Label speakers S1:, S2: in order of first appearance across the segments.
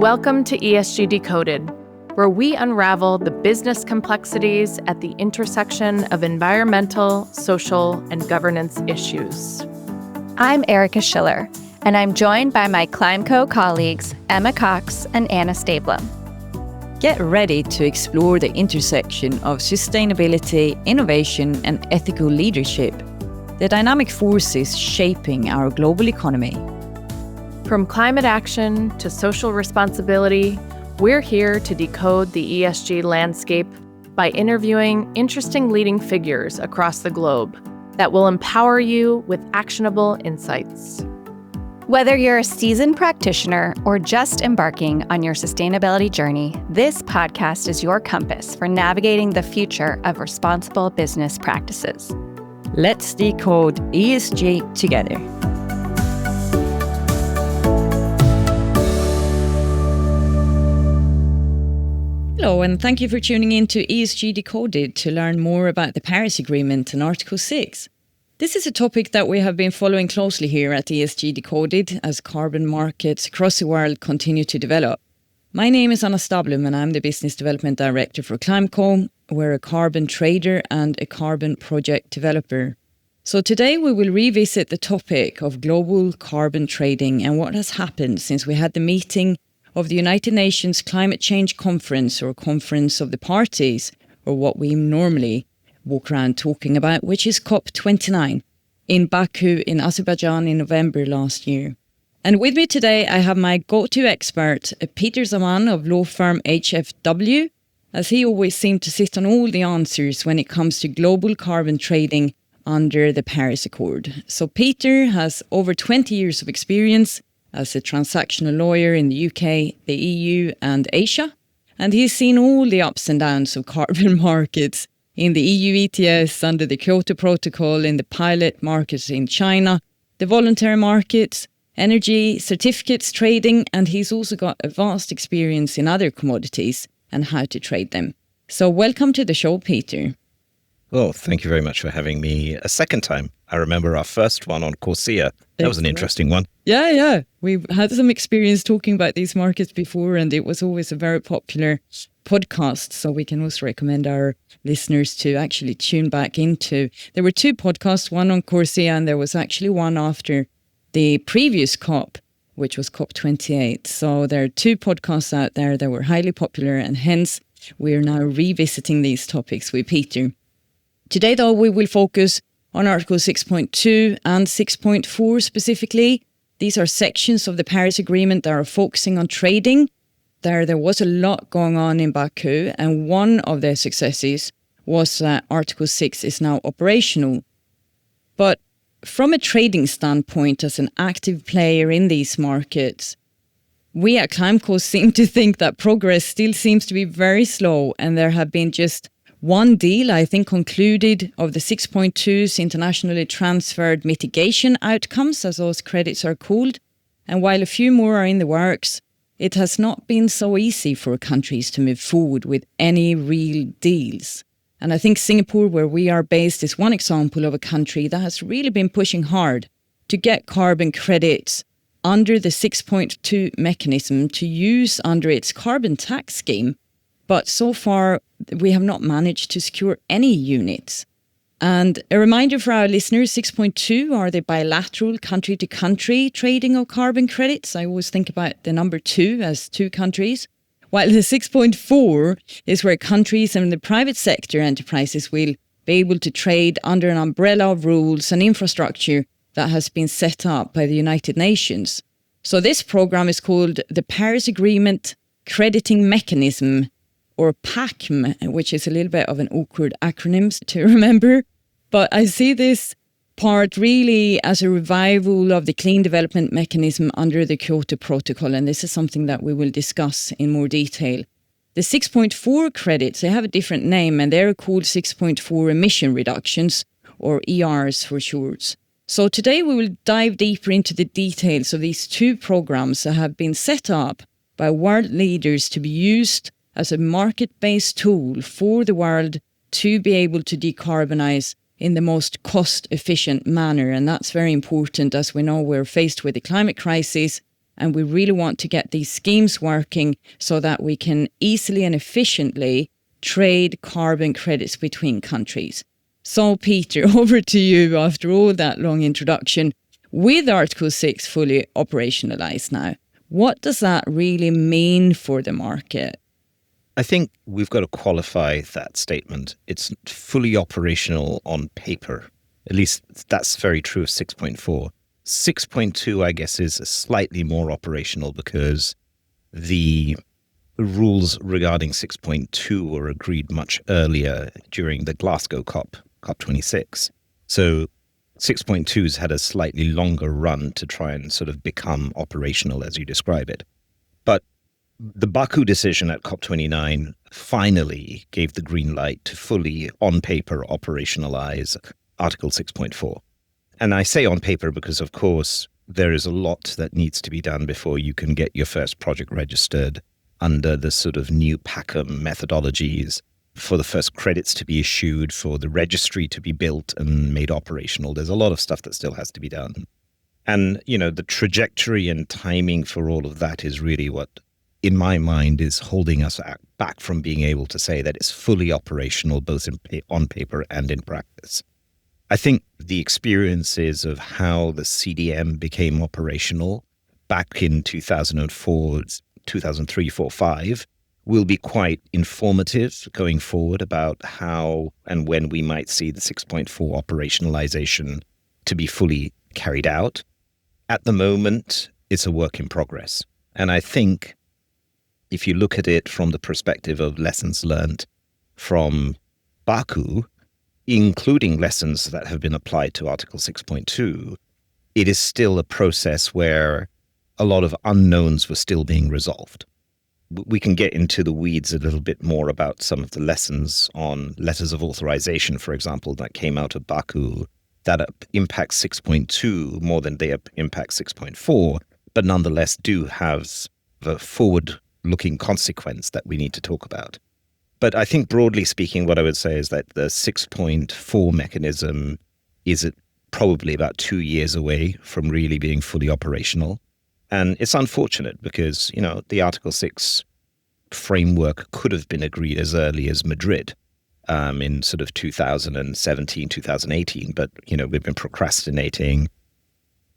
S1: Welcome to ESG Decoded, where we unravel the business complexities at the intersection of environmental, social, and governance issues.
S2: I'm Erica Schiller, and I'm joined by my Climeco colleagues, Emma Cox and Anna Stablum.
S3: Get ready to explore the intersection of sustainability, innovation, and ethical leadership, the dynamic forces shaping our global economy.
S1: From climate action to social responsibility, we're here to decode the ESG landscape by interviewing interesting leading figures across the globe that will empower you with actionable insights.
S2: Whether you're a seasoned practitioner or just embarking on your sustainability journey, this podcast is your compass for navigating the future of responsible business practices.
S3: Let's decode ESG together. Hello, and thank you for tuning in to ESG Decoded to learn more about the Paris Agreement and Article 6. This is a topic that we have been following closely here at ESG Decoded as carbon markets across the world continue to develop. My name is Anna Stablum and I'm the Business Development Director for Climeco. We're a carbon trader and a carbon project developer. So today we will revisit the topic of global carbon trading and what has happened since we had the meeting of the United Nations Climate Change Conference, or Conference of the Parties, or what we normally walk around talking about, which is COP29 in Baku in Azerbaijan in November last year. And with me today, I have my go-to expert, Peter Zaman of law firm HFW, as he always seemed to sit on all the answers when it comes to global carbon trading under the Paris Accord. So Peter has over 20 years of experience as a transactional lawyer in the UK, the EU and Asia. And he's seen all the ups and downs of carbon markets in the EU ETS, under the Kyoto Protocol, in the pilot markets in China, the voluntary markets, energy, certificates trading, and he's also got a vast experience in other commodities and how to trade them. So welcome to the show, Peter.
S4: Well, thank you very much for having me a second time. I remember our first one on Corsia. That was an interesting one.
S3: Yeah. We've had some experience talking about these markets before, and it was always a very popular podcast. So we can also recommend our listeners to actually tune back into. There were two podcasts, one on Corsia, and there was actually one after the previous COP, which was COP28. So there are two podcasts out there that were highly popular, and hence we are now revisiting these topics with Peter. Today, though, we will focus on Article 6.2 and 6.4 specifically. These are sections of the Paris Agreement that are focusing on trading. There was a lot going on in Baku, and one of their successes was that Article 6 is now operational. But from a trading standpoint, as an active player in these markets, we at Climeco seem to think that progress still seems to be very slow, and there have been just one deal, I think, concluded of the 6.2's internationally transferred mitigation outcomes, as those credits are called. And while a few more are in the works, it has not been so easy for countries to move forward with any real deals. And I think Singapore, where we are based, is one example of a country that has really been pushing hard to get carbon credits under the 6.2 mechanism to use under its carbon tax scheme. But so far, we have not managed to secure any units. And a reminder for our listeners, 6.2 are the bilateral country-to-country trading of carbon credits. I always think about the number 2 as 2 countries, while the 6.4 is where countries and the private sector enterprises will be able to trade under an umbrella of rules and infrastructure that has been set up by the United Nations. So this program is called the Paris Agreement Crediting Mechanism, or PACM, which is a little bit of an awkward acronym to remember. But I see this part really as a revival of the clean development mechanism under the Kyoto Protocol, and this is something that we will discuss in more detail. The 6.4 credits, they have a different name, and they're called 6.4 emission reductions, or ERs for short. So today we will dive deeper into the details of these two programs that have been set up by world leaders to be used as a market-based tool for the world to be able to decarbonize in the most cost-efficient manner. And that's very important, as we know we're faced with the climate crisis And we really want to get these schemes working so that we can easily and efficiently trade carbon credits between countries. So, Peter, over to you after all that long introduction. With Article 6 fully operationalized now, what does that really mean for the market?
S4: I think we've got to qualify that statement. It's fully operational on paper. At least that's very true of 6.4. 6.2, I guess, is slightly more operational because the rules regarding 6.2 were agreed much earlier during the Glasgow COP26. So 6.2's had a slightly longer run to try and sort of become operational as you describe it. But the Baku decision at COP29 finally gave the green light to fully, on paper, operationalize Article 6.4. And I say on paper because, of course, there is a lot that needs to be done before you can get your first project registered under the sort of new PACM methodologies, for the first credits to be issued, for the registry to be built and made operational. There's a lot of stuff that still has to be done. And, the trajectory and timing for all of that is really what, in my mind, is holding us back from being able to say that it's fully operational, both on paper and in practice. I think the experiences of how the CDM became operational back in 2004, 2003, 4, 5 will be quite informative going forward about how and when we might see the 6.4 operationalization to be fully carried out. At the moment, it's a work in progress. And I think if you look at it from the perspective of lessons learned from Baku, including lessons that have been applied to Article 6.2, it is still a process where a lot of unknowns were still being resolved. We can get into the weeds a little bit more about some of the lessons on letters of authorization, for example, that came out of Baku that impact 6.2 more than they impact 6.4, but nonetheless do have the forward-looking consequence that we need to talk about. But I think broadly speaking, what I would say is that the 6.4 mechanism is probably about 2 years away from really being fully operational. And it's unfortunate because, the Article 6 framework could have been agreed as early as Madrid in sort of 2017, 2018. But, we've been procrastinating.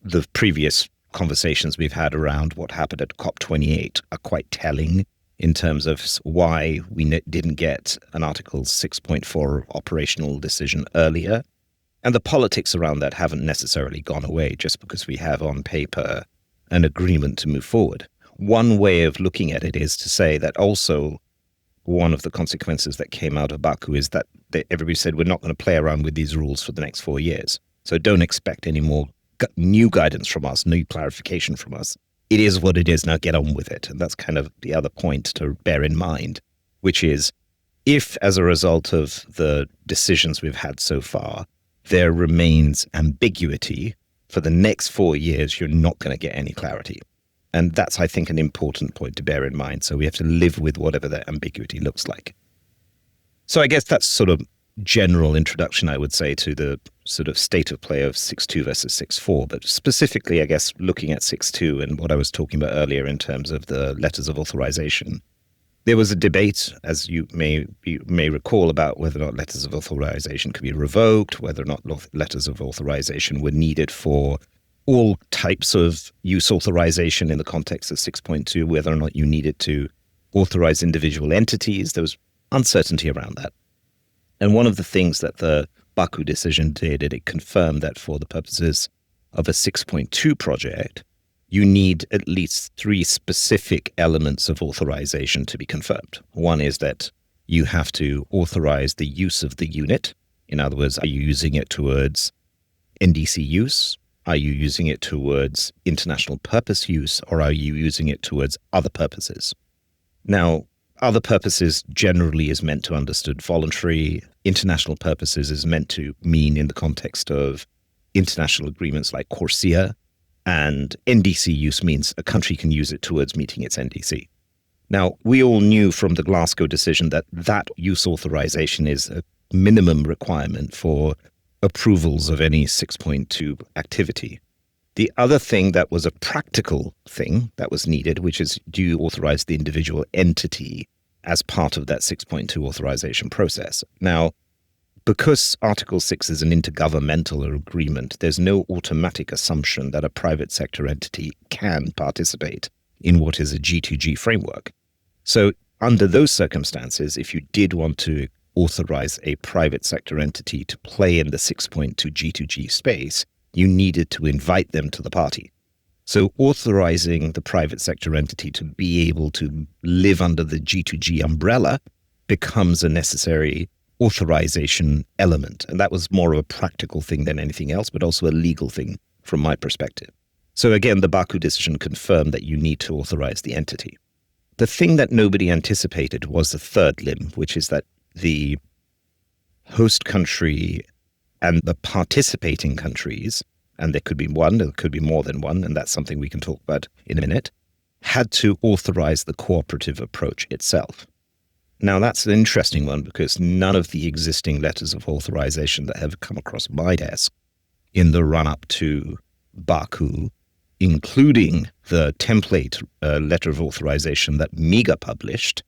S4: The previous conversations we've had around what happened at COP28 are quite telling in terms of why we didn't get an Article 6.4 operational decision earlier. And the politics around that haven't necessarily gone away just because we have on paper an agreement to move forward. One way of looking at it is to say that also one of the consequences that came out of Baku is that everybody said we're not going to play around with these rules for the next 4 years. So don't expect any more new guidance from us, new clarification from us. It is what it is, now get on with it. And that's kind of the other point to bear in mind, which is if as a result of the decisions we've had so far, there remains ambiguity for the next 4 years, you're not going to get any clarity. And that's, I think, an important point to bear in mind. So we have to live with whatever that ambiguity looks like. So I guess that's sort of general introduction, I would say, to the sort of state of play of 6.2 versus 6.4. But specifically, I guess, looking at 6.2 and what I was talking about earlier in terms of the letters of authorization, there was a debate, as you may recall, about whether or not letters of authorization could be revoked, whether or not letters of authorization were needed for all types of use authorization in the context of 6.2, whether or not you needed to authorize individual entities. There was uncertainty around that. And one of the things that the Baku decision did, it confirmed that for the purposes of a 6.2 project, you need at least 3 specific elements of authorization to be confirmed. One is that you have to authorize the use of the unit. In other words, are you using it towards NDC use? Are you using it towards international purpose use? Or are you using it towards other purposes? Now, other purposes generally is meant to understood voluntary. International purposes is meant to mean in the context of international agreements like CORSIA. And NDC use means a country can use it towards meeting its NDC. Now, we all knew from the Glasgow decision that that use authorization is a minimum requirement for approvals of any 6.2 activity. The other thing that was a practical thing that was needed, which is, do you authorize the individual entity as part of that 6.2 authorization process? Now, because Article 6 is an intergovernmental agreement, there's no automatic assumption that a private sector entity can participate in what is a G2G framework. So under those circumstances, if you did want to authorize a private sector entity to play in the 6.2 G2G space, you needed to invite them to the party. So authorizing the private sector entity to be able to live under the G2G umbrella becomes a necessary authorization element. And that was more of a practical thing than anything else, but also a legal thing from my perspective. So again, the Baku decision confirmed that you need to authorize the entity. The thing that nobody anticipated was the third limb, which is that the host country and the participating countries, and there could be one, there could be more than one, and that's something we can talk about in a minute, had to authorize the cooperative approach itself. Now, that's an interesting one because none of the existing letters of authorization that have come across my desk in the run-up to Baku, including the template letter of authorization that MIGA published,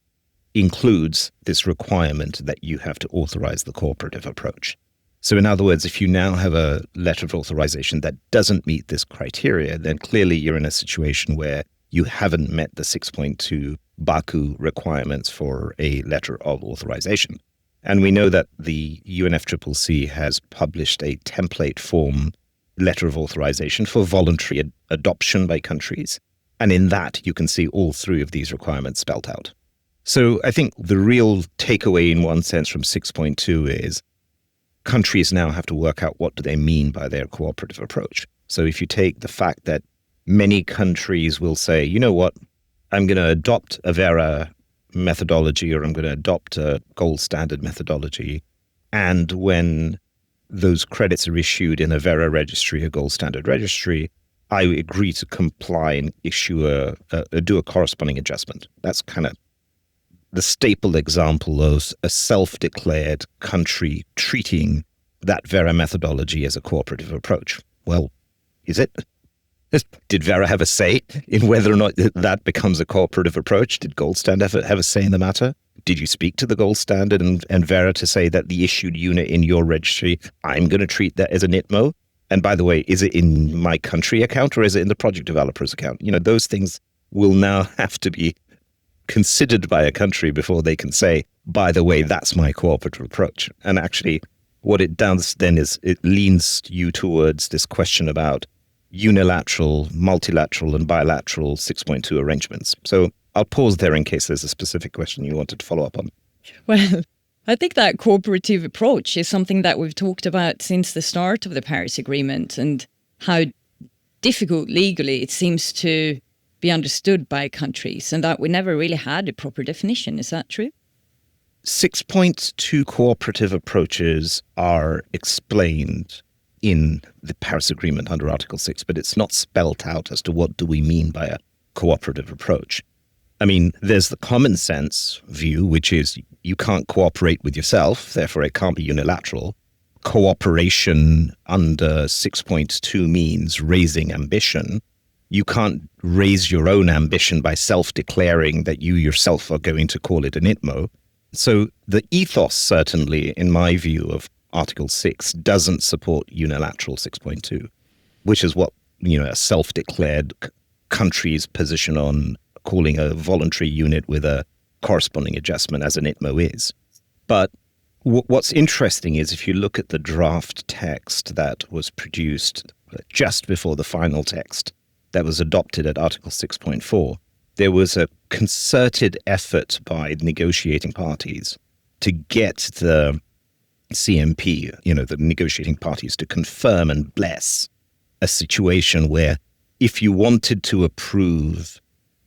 S4: includes this requirement that you have to authorize the cooperative approach. So in other words, if you now have a letter of authorization that doesn't meet this criteria, then clearly you're in a situation where you haven't met the 6.2 Baku requirements for a letter of authorization. And we know that the UNFCCC has published a template form letter of authorization for voluntary adoption by countries. And in that, you can see all three of these requirements spelt out. So I think the real takeaway in one sense from 6.2 is countries now have to work out what do they mean by their cooperative approach. So if you take the fact that many countries will say, you know what, I'm going to adopt a Vera methodology or I'm going to adopt a gold standard methodology. And when those credits are issued in a Vera registry, a gold standard registry, I agree to comply and issue do a corresponding adjustment. That's kind of the staple example of a self-declared country treating that Vera methodology as a cooperative approach. Well, is it? Did Vera have a say in whether or not that becomes a cooperative approach? Did Gold Standard have a say in the matter? Did you speak to the Gold Standard and Vera to say that the issued unit in your registry, I'm going to treat that as an ITMO? And by the way, is it in my country account or is it in the project developer's account? You know, those things will now have to be considered by a country before they can say, by the way, that's my cooperative approach. And actually, what it does then is it leans you towards this question about unilateral, multilateral, and bilateral 6.2 arrangements. So I'll pause there in case there's a specific question you wanted to follow up on.
S3: Well, I think that cooperative approach is something that we've talked about since the start of the Paris Agreement and how difficult legally it seems to be understood by countries and that we never really had a proper definition. Is that true?
S4: 6.2 cooperative approaches are explained in the Paris Agreement under Article 6, but it's not spelt out as to what do we mean by a cooperative approach. I mean, there's the common sense view, which is you can't cooperate with yourself, therefore it can't be unilateral. Cooperation under 6.2 means raising ambition. You can't raise your own ambition by self-declaring that you yourself are going to call it an ITMO. So the ethos, certainly, in my view, of Article 6 doesn't support unilateral 6.2, which is what, a self-declared country's position on calling a voluntary unit with a corresponding adjustment as an ITMO is. But what's interesting is if you look at the draft text that was produced just before the final text that was adopted at Article 6.4, there was a concerted effort by negotiating parties to get the CMP, the negotiating parties, to confirm and bless a situation where if you wanted to approve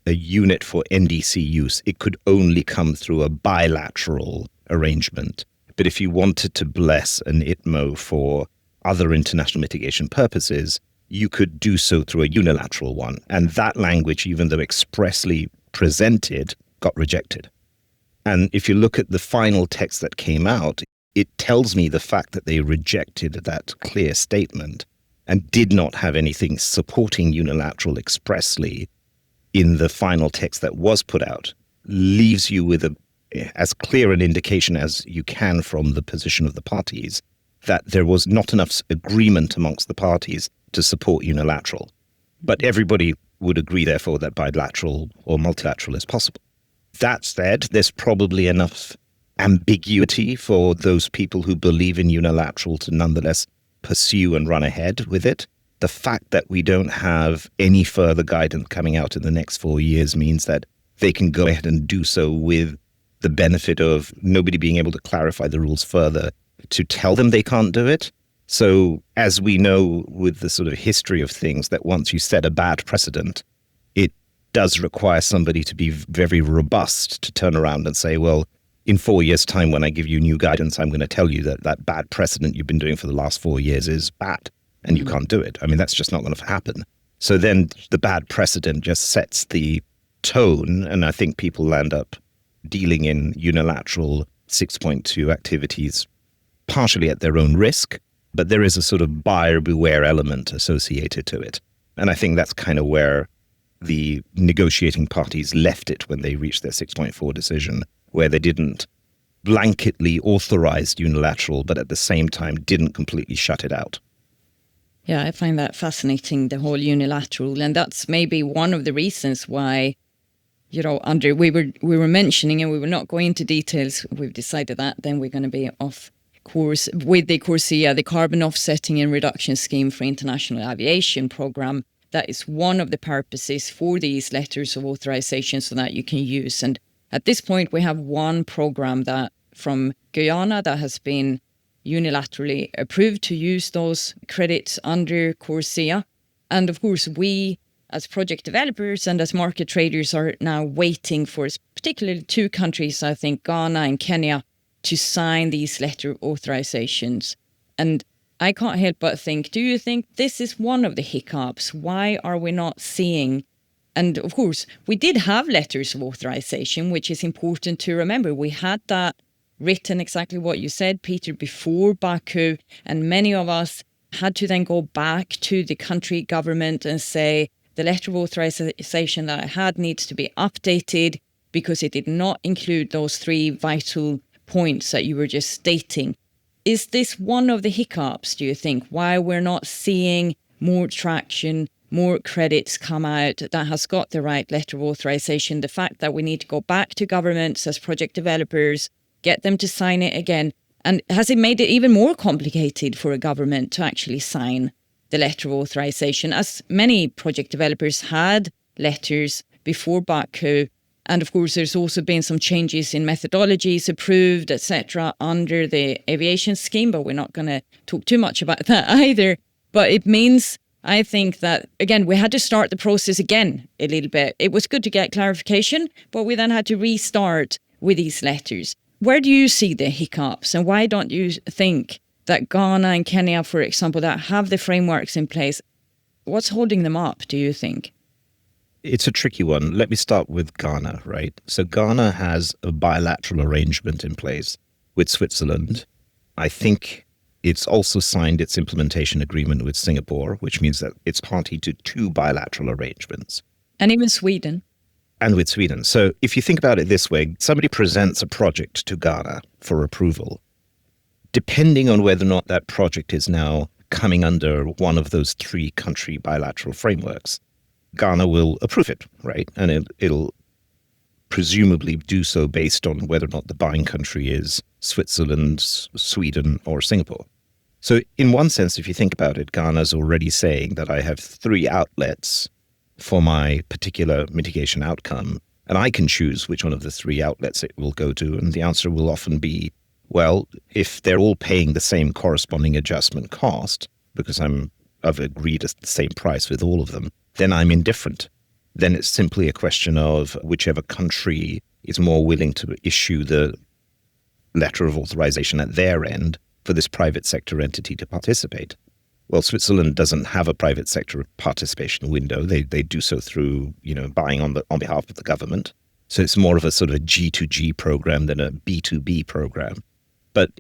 S4: a unit for NDC use, it could only come through a bilateral arrangement. But if you wanted to bless an ITMO for other international mitigation purposes, you could do so through a unilateral one. And that language, even though expressly presented, got rejected. And if you look at the final text that came out, it tells me the fact that they rejected that clear statement and did not have anything supporting unilateral expressly in the final text that was put out, leaves you with as clear an indication as you can from the position of the parties that there was not enough agreement amongst the parties to support unilateral. But everybody would agree, therefore, that bilateral or multilateral is possible. That said, there's probably enough ambiguity for those people who believe in unilateral to nonetheless pursue and run ahead with it. The fact that we don't have any further guidance coming out in the next 4 years means that they can go ahead and do so with the benefit of nobody being able to clarify the rules further to tell them they can't do it. So as we know with the sort of history of things, that once you set a bad precedent, it does require somebody to be very robust to turn around and say, well, in 4 years' time, when I give you new guidance, I'm going to tell you that that bad precedent you've been doing for the last 4 years is bad and you can't do it. I mean, that's just not going to happen. So then the bad precedent just sets the tone, and I think people end up dealing in unilateral 6.2 activities partially at their own risk, but there is a sort of buyer beware element associated to it. And I think that's kind of where the negotiating parties left it when they reached their 6.4 decision, where they didn't blanketly authorize unilateral, but at the same time didn't completely shut it out.
S3: Yeah, I find that fascinating, the whole unilateral. And that's maybe one of the reasons why, Andre, we were mentioning, and we will not go into details, we've decided that, then we're going to be off course with the CORSIA, the Carbon Offsetting and Reduction Scheme for International Aviation Programme. That is one of the purposes for these letters of authorization so that you can use. And at this point, we have one program that from Guyana that has been unilaterally approved to use those credits under CORSIA. And of course, we as project developers and as market traders are now waiting for particularly 2 countries, I think Ghana and Kenya, to sign these letter authorizations. And I can't help but think, do you think this is one of the hiccups? Why are we not seeing? And of course, we did have letters of authorization, which is important to remember. We had that written exactly what you said, Peter, before Baku, and many of us had to then go back to the country government and say, the letter of authorization that I had needs to be updated because it did not include those 3 vital points that you were just stating. Is this one of the hiccups, do you think, why we're not seeing more traction, more credits come out that has got the right letter of authorization? The fact that we need to go back to governments as project developers, get them to sign it again. And has it made it even more complicated for a government to actually sign the letter of authorization, as many project developers had letters before Baku? And of course, there's also been some changes in methodologies approved, etc., under the aviation scheme, but we're not going to talk too much about that either. But it means, I think that, again, we had to start the process again a little bit. It was good to get clarification, but we then had to restart with these letters. Where do you see the hiccups, and why don't you think that Ghana and Kenya, for example, that have the frameworks in place, what's holding them up, do you think?
S4: It's a tricky one. Let me start with Ghana, right? So Ghana has a bilateral arrangement in place with Switzerland. I think it's also signed its implementation agreement with Singapore, which means that it's party to 2 bilateral arrangements.
S3: And even Sweden.
S4: And with Sweden. So if you think about it this way, somebody presents a project to Ghana for approval. Depending on whether or not that project is now coming under one of those 3 country bilateral frameworks, Ghana will approve it, right? And it'll presumably do so based on whether or not the buying country is Switzerland, Sweden, or Singapore. So in one sense, if you think about it, Ghana's already saying that I have 3 outlets for my particular mitigation outcome, and I can choose which one of the 3 outlets it will go to. And the answer will often be, well, if they're all paying the same corresponding adjustment cost, because I've agreed at the same price with all of them, then I'm indifferent. Then it's simply a question of whichever country is more willing to issue the letter of authorization at their end for this private sector entity to participate. Well, Switzerland doesn't have a private sector participation window. They do so through, buying on behalf of the government. So it's more of a sort of a G2G program than a B2B program. But,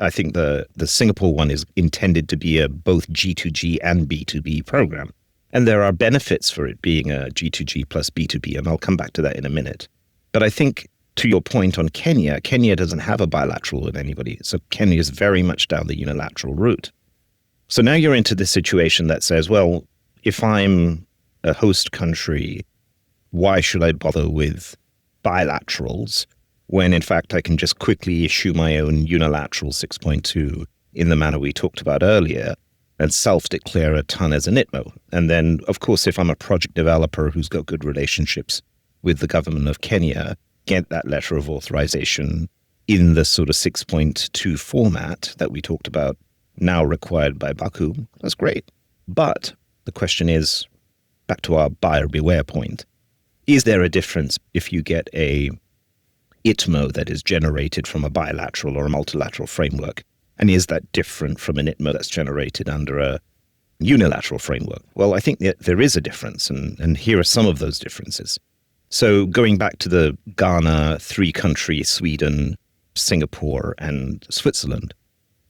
S4: I think the Singapore one is intended to be a both G2G and B2B program. And there are benefits for it being a G2G plus B2B, and I'll come back to that in a minute. But I think, to your point on Kenya doesn't have a bilateral with anybody. So Kenya is very much down the unilateral route. So now you're into this situation that says, well, if I'm a host country, why should I bother with bilaterals when, in fact, I can just quickly issue my own unilateral 6.2 in the manner we talked about earlier and self-declare a ton as an ITMO? And then, of course, if I'm a project developer who's got good relationships with the government of Kenya, get that letter of authorization in the sort of 6.2 format that we talked about, now required by Baku. That's great. But the question is, back to our buyer beware point, is there a difference if you get a ITMO that is generated from a bilateral or a multilateral framework? And is that different from an ITMO that's generated under a unilateral framework? Well, I think that there is a difference, and here are some of those differences. So going back to the Ghana 3 countries, Sweden, Singapore, and Switzerland.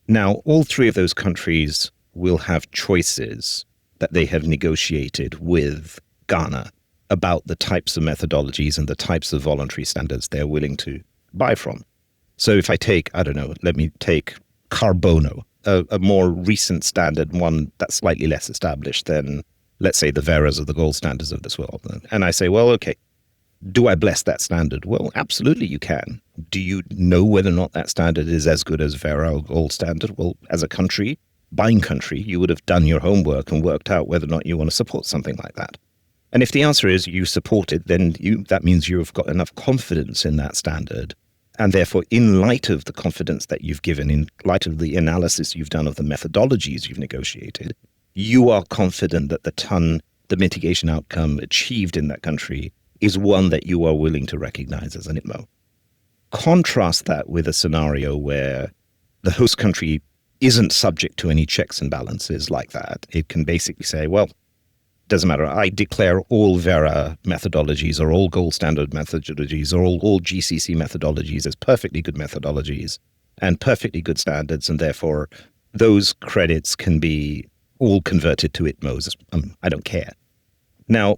S4: Now, all 3 of those countries will have choices that they have negotiated with Ghana about the types of methodologies and the types of voluntary standards they're willing to buy from. So if I take, let me take Carbono, a more recent standard, one that's slightly less established than, let's say, the Veras or the gold standards of this world. And I say, well, okay, do I bless that standard? Well, absolutely you can. Do you know whether or not that standard is as good as Vera or gold standard? Well, as a country, buying country, you would have done your homework and worked out whether or not you want to support something like that. And if the answer is you support it, then that means you've got enough confidence in that standard. And therefore, in light of the confidence that you've given, in light of the analysis you've done of the methodologies you've negotiated, you are confident that the mitigation outcome achieved in that country is one that you are willing to recognize as an ITMO. Contrast that with a scenario where the host country isn't subject to any checks and balances like that. It can basically say, well, doesn't matter. I declare all Vera methodologies or all gold standard methodologies or all GCC methodologies as perfectly good methodologies and perfectly good standards, and therefore those credits can be all converted to ITMOs. I don't care. Now,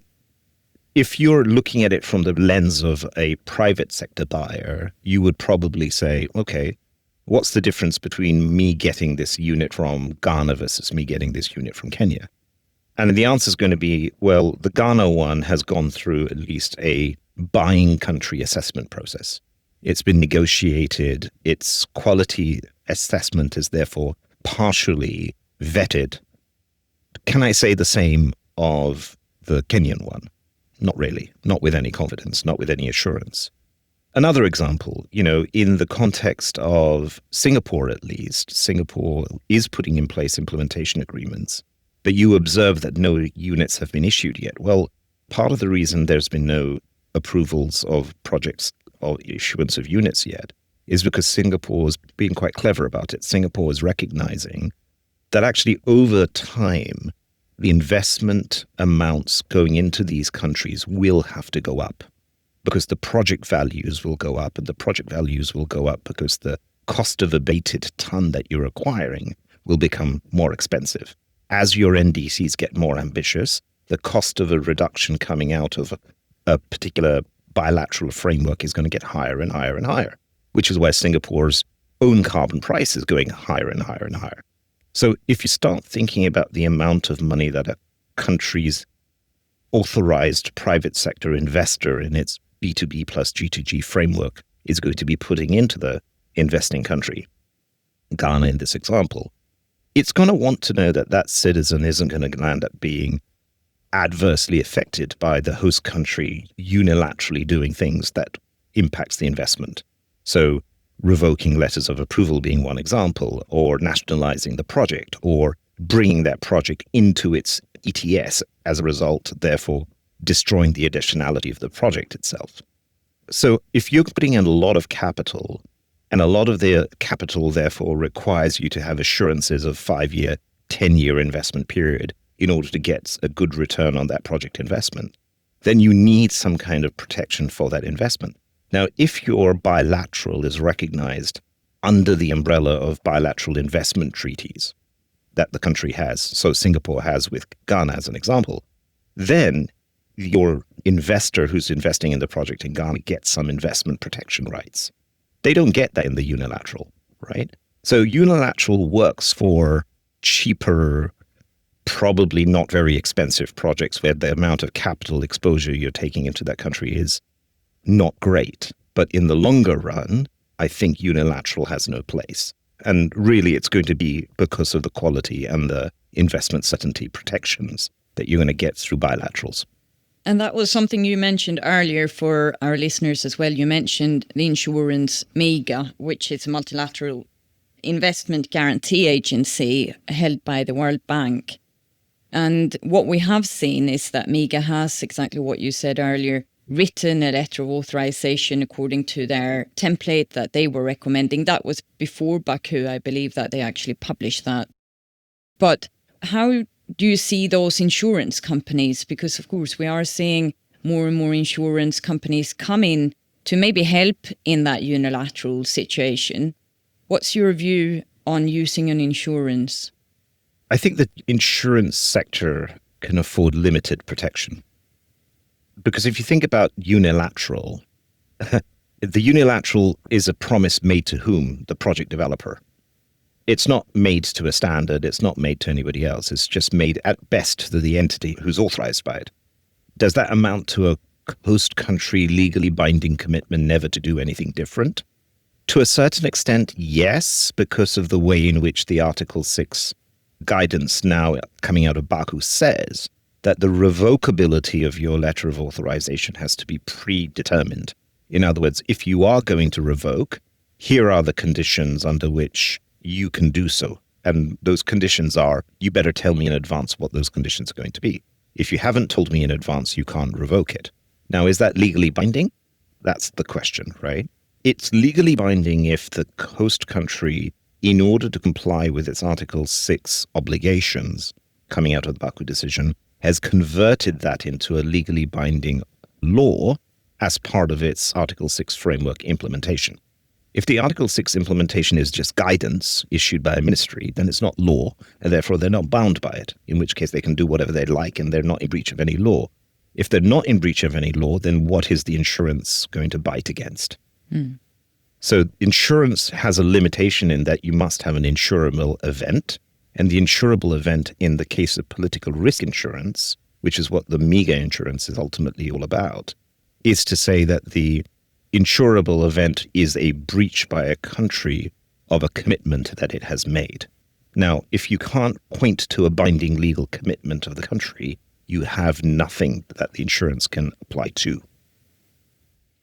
S4: if you're looking at it from the lens of a private sector buyer, you would probably say, okay, what's the difference between me getting this unit from Ghana versus me getting this unit from Kenya? And the answer is going to be, well, the Ghana one has gone through at least a buying country assessment process. It's been negotiated. Its quality assessment is therefore partially vetted. Can I say the same of the Kenyan one? Not really, not with any confidence, not with any assurance. Another example, in the context of Singapore at least, Singapore is putting in place implementation agreements, but you observe that no units have been issued yet. Well, part of the reason there's been no approvals of projects or issuance of units yet is because Singapore is being quite clever about it. Singapore is recognizing that actually over time, the investment amounts going into these countries will have to go up because the project values will go up, and the project values will go up because the cost of abated ton that you're acquiring will become more expensive. As your NDCs get more ambitious, the cost of a reduction coming out of a particular bilateral framework is going to get higher and higher and higher, which is why Singapore's own carbon price is going higher and higher and higher. So if you start thinking about the amount of money that a country's authorized private sector investor in its B2B plus G2G framework is going to be putting into the investing country, Ghana in this example, it's going to want to know that that citizen isn't going to land up being adversely affected by the host country unilaterally doing things that impacts the investment. So revoking letters of approval being one example, or nationalizing the project, or bringing that project into its ETS as a result, therefore destroying the additionality of the project itself. So if you're putting in a lot of capital, and a lot of the capital therefore requires you to have assurances of 5-year, 10-year investment period in order to get a good return on that project investment, then you need some kind of protection for that investment. Now, if your bilateral is recognized under the umbrella of bilateral investment treaties that the country has, so Singapore has with Ghana as an example, then your investor who's investing in the project in Ghana gets some investment protection rights. They don't get that in the unilateral, right? So unilateral works for cheaper, probably not very expensive projects where the amount of capital exposure you're taking into that country is not great. But in the longer run, I think unilateral has no place. And really, it's going to be because of the quality and the investment certainty protections that you're going to get through bilaterals.
S3: And that was something you mentioned earlier for our listeners as well. You mentioned the insurance MIGA, which is a multilateral investment guarantee agency held by the World Bank. And what we have seen is that MIGA has, exactly what you said earlier, written a letter of authorization according to their template that they were recommending. That was before Baku, I believe, that they actually published that. But how do you see those insurance companies? Because, of course, we are seeing more and more insurance companies come in to maybe help in that unilateral situation. What's your view on using an insurance?
S4: I think the insurance sector can afford limited protection. Because if you think about unilateral, the unilateral is a promise made to whom? The project developer. It's not made to a standard. It's not made to anybody else. It's just made at best to the entity who's authorized by it. Does that amount to a host country legally binding commitment never to do anything different? To a certain extent, yes, because of the way in which the Article 6 guidance now coming out of Baku says that the revocability of your letter of authorization has to be predetermined. In other words, if you are going to revoke, here are the conditions under which you can do so. And those conditions are, you better tell me in advance what those conditions are going to be. If you haven't told me in advance, you can't revoke it. Now, is that legally binding? That's the question, right? It's legally binding if the host country, in order to comply with its Article 6 obligations coming out of the Baku decision, has converted that into a legally binding law as part of its Article 6 framework implementation. If the Article 6 implementation is just guidance issued by a ministry, then it's not law, and therefore they're not bound by it, in which case they can do whatever they like and they're not in breach of any law. If they're not in breach of any law, then what is the insurance going to bite against? So insurance has a limitation in that you must have an insurable event. And the insurable event in the case of political risk insurance, which is what the MIGA insurance is ultimately all about, is to say that the insurable event is a breach by a country of a commitment that it has made. Now, if you can't point to a binding legal commitment of the country, you have nothing that the insurance can apply to.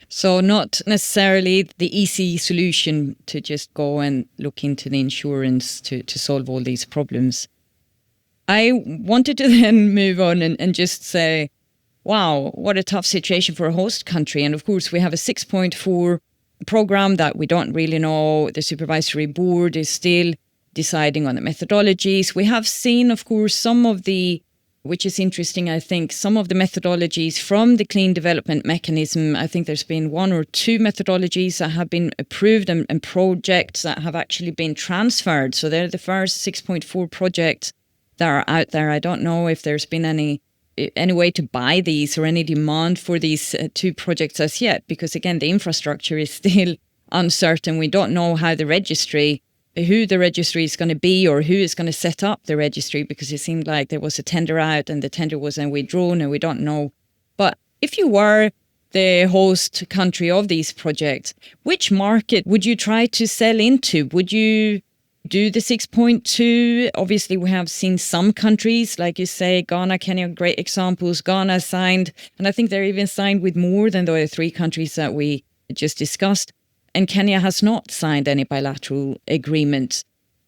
S3: So not necessarily the easy solution to just go and look into the insurance to solve all these problems. I wanted to then move on and just say, wow, what a tough situation for a host country. And of course, we have a 6.4 program that we don't really know. The supervisory board is still deciding on the methodologies. We have seen, of course, some of the, which is interesting, I think, some of the methodologies from the clean development mechanism. I think there's been 1 or 2 methodologies that have been approved and projects that have actually been transferred. So they're the first 6.4 projects that are out there. I don't know if there's been any way to buy these or any demand for these 2 projects as yet, because again, the infrastructure is still uncertain. We don't know how the registry, who the registry is going to be or who is going to set up the registry, because it seemed like there was a tender out and the tender was then withdrawn and we don't know. But if you were the host country of these projects, which market would you try to sell into? Would you do the 6.2? Obviously, we have seen some countries, like you say, Ghana, Kenya, great examples. Ghana signed, and I think they're even signed with more than the 3 countries that we just discussed. And Kenya has not signed any bilateral agreements.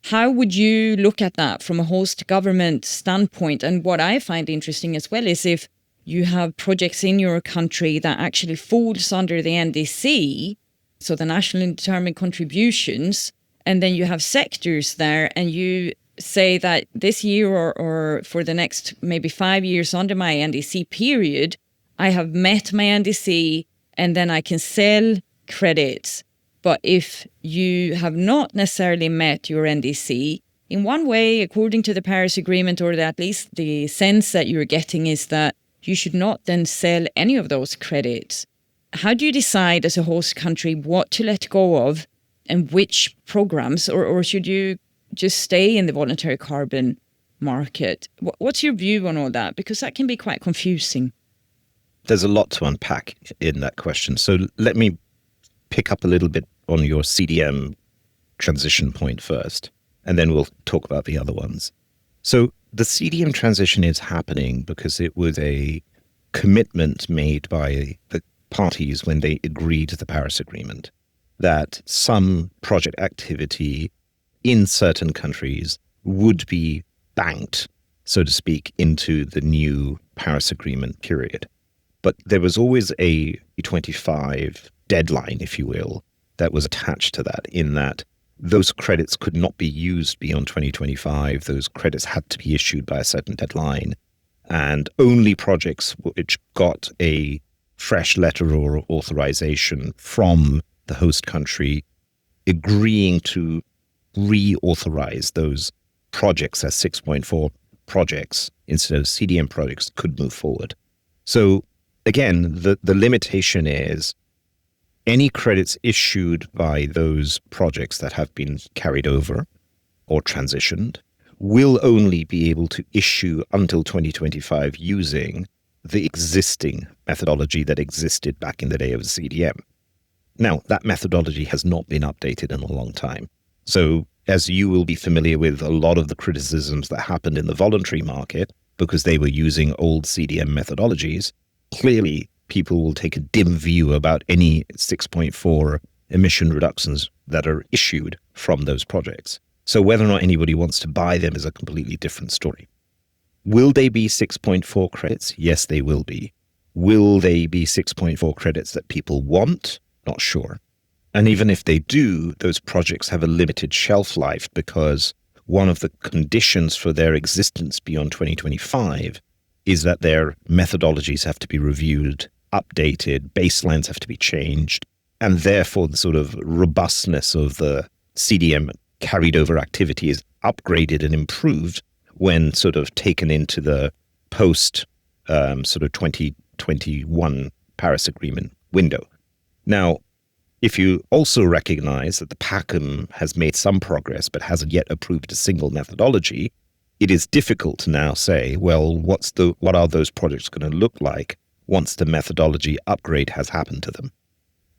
S3: How would you look at that from a host government standpoint? And what I find interesting as well is if you have projects in your country that actually falls under the NDC, so the nationally determined contributions, and then you have sectors there and you say that this year or for the next maybe 5 years under my NDC period, I have met my NDC and then I can sell credits. But if you have not necessarily met your NDC, in one way, according to the Paris Agreement, or at least the sense that you're getting is that you should not then sell any of those credits. How do you decide as a host country what to let go of and which programs, or should you just stay in the voluntary carbon market? What's your view on all that? Because that can be quite confusing.
S4: There's a lot to unpack in that question. So let me pick up a little bit on your CDM transition point first, and then we'll talk about the other ones. So the CDM transition is happening because it was a commitment made by the parties when they agreed to the Paris Agreement that some project activity in certain countries would be banked, so to speak, into the new Paris Agreement period. But there was always a 25 deadline, if you will, that was attached to that, in that those credits could not be used beyond 2025. Those credits had to be issued by a certain deadline. And only projects which got a fresh letter or authorization from the host country agreeing to reauthorize those projects as 6.4 projects instead of CDM projects could move forward. So again, the limitation is any credits issued by those projects that have been carried over or transitioned will only be able to issue until 2025 using the existing methodology that existed back in the day of the CDM. Now, that methodology has not been updated in a long time. So as you will be familiar with, a lot of the criticisms that happened in the voluntary market because they were using old CDM methodologies, clearly people will take a dim view about any 6.4 emission reductions that are issued from those projects. So whether or not anybody wants to buy them is a completely different story. Will they be 6.4 credits? Yes, they will be. Will they be 6.4 credits that people want? Not sure. And even if they do, those projects have a limited shelf life because one of the conditions for their existence beyond 2025 is that their methodologies have to be reviewed, updated, baselines have to be changed, and therefore the sort of robustness of the CDM carried over activity is upgraded and improved when sort of taken into the post sort of 2021 Paris Agreement window. Now, if you also recognize that the PACM has made some progress but hasn't yet approved a single methodology, it is difficult to now say, well, what are those projects going to look like once the methodology upgrade has happened to them?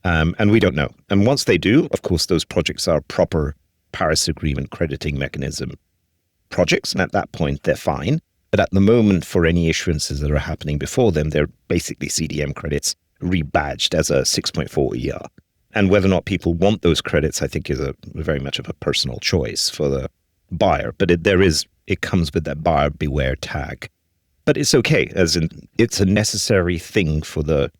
S4: And we don't know. And once they do, of course, those projects are proper Paris Agreement crediting mechanism projects, and at that point, they're fine. But at the moment, for any issuances that are happening before them, they're basically CDM credits rebadged as a 6.4 ER. And whether or not people want those credits, I think, is a very much of a personal choice for the buyer. But it comes with that buyer beware tag. But it's okay, as in it's a necessary thing for the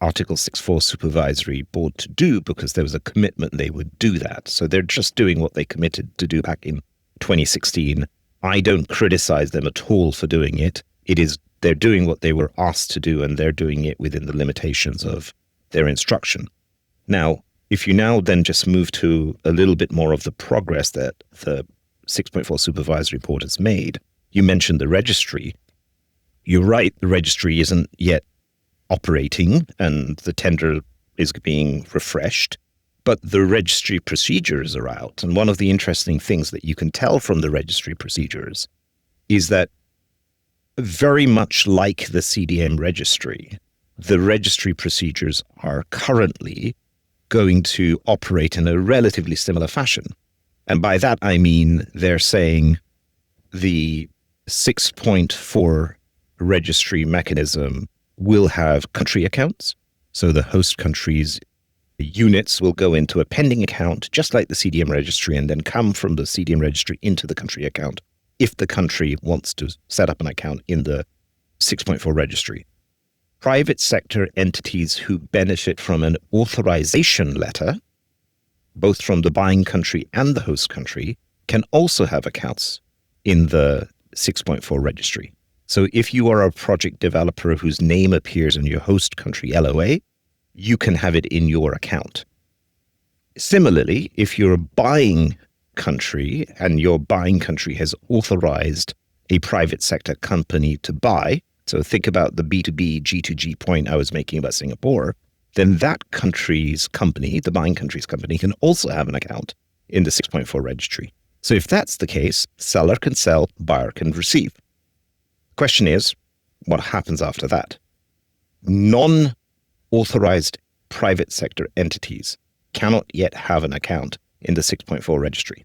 S4: Article 6.4 Supervisory Board to do because there was a commitment they would do that. So they're just doing what they committed to do back in 2016. I don't criticize them at all for doing it. They're doing what they were asked to do, and they're doing it within the limitations of their instruction. Now, if you now then just move to a little bit more of the progress that the 6.4 Supervisory Board has made, you mentioned the registry. You're right, the registry isn't yet operating and the tender is being refreshed, but the registry procedures are out. And one of the interesting things that you can tell from the registry procedures is that very much like the CDM registry, the registry procedures are currently going to operate in a relatively similar fashion. And by that, I mean they're saying the 6.4 registry mechanism will have country accounts. So the host country's units will go into a pending account, just like the CDM registry, and then come from the CDM registry into the country account if the country wants to set up an account in the 6.4 registry. Private sector entities who benefit from an authorization letter, both from the buying country and the host country, can also have accounts in the 6.4 registry. So if you are a project developer whose name appears in your host country LOA, you can have it in your account. Similarly, if you're a buying country and your buying country has authorized a private sector company to buy, so think about the B2B, G2G point I was making about Singapore, then that country's company, the buying country's company, can also have an account in the 6.4 registry. So if that's the case, seller can sell, buyer can receive. Question is, what happens after that? Non-authorized private sector entities cannot yet have an account in the 6.4 registry.